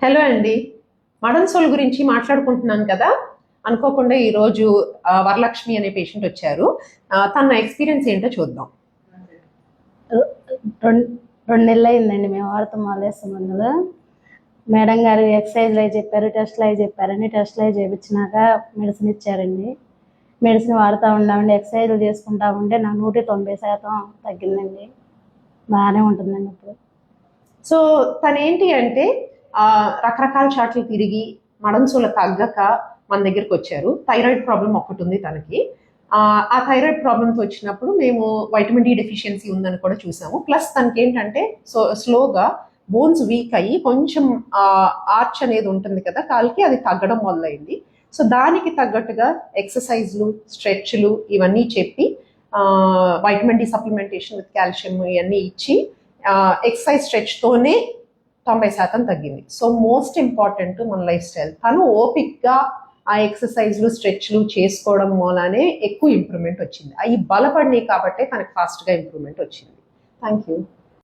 Hello అండి. మడన్ soul గురించి మాట్లాడుకుంటున్నాను కదా. అనుకోకుండా ఈరోజు వరలక్ష్మి అనే పేషెంట్ వచ్చారు. తన ఎక్స్పీరియన్స్ ఏంటో చూద్దాం. 2 నెలలు అయిందండి మేము వాడుతాం మాలేస్తాం. మందులు మేడం గారు ఎక్సర్సైజ్లు అవి చెప్పారు, టెస్ట్లు అవి చెప్పారండి. టెస్ట్లు అవి చేయించినాక మెడిసిన్ ఇచ్చారండి. మెడిసిన్ వాడుతూ ఉన్నామండి. ఎక్సర్సైజ్లు చేసుకుంటా ఉంటే నాకు 190% తగ్గిందండి. బాగానే ఉంటుందండి ఇప్పుడు. సో తను ఏంటి అంటే రకరకాల చాట్లు తిరిగి మడంసూల తగ్గక మన దగ్గరికి వచ్చారు. థైరాయిడ్ ప్రాబ్లం ఒకటి ఉంది తనకి. ఆ థైరాయిడ్ ప్రాబ్లంతో వచ్చినప్పుడు మేము వైటమిన్ డి డెఫిషియన్సీ ఉందని కూడా చూసాము. ప్లస్ తనకి ఏంటంటే స్లోగా బోన్స్ వీక్ అయ్యి కొంచెం ఆర్చ్ అనేది ఉంటుంది కదా కాలికి, అది తగ్గడం మొదలైంది. సో దానికి తగ్గట్టుగా ఎక్సర్సైజ్లు, స్ట్రెచ్లు ఇవన్నీ చెప్పి vitamin D supplementation with calcium ఇవన్నీ ఇచ్చి ఎక్సర్సైజ్ స్ట్రెచ్తోనే 90% తగ్గింది. సో మోస్ట్ ఇంపార్టెంట్ మన లైఫ్ స్టైల్. తను ఓపిక్గా ఆ ఎక్సర్సైజ్లు, స్ట్రెచ్లు చేసుకోవడం మూలానే ఎక్కువ ఇంప్రూవ్మెంట్ వచ్చింది. అవి బలపడినాయి కాబట్టే తనకు ఫాస్ట్గా ఇంప్రూవ్మెంట్ వచ్చింది. Thank you.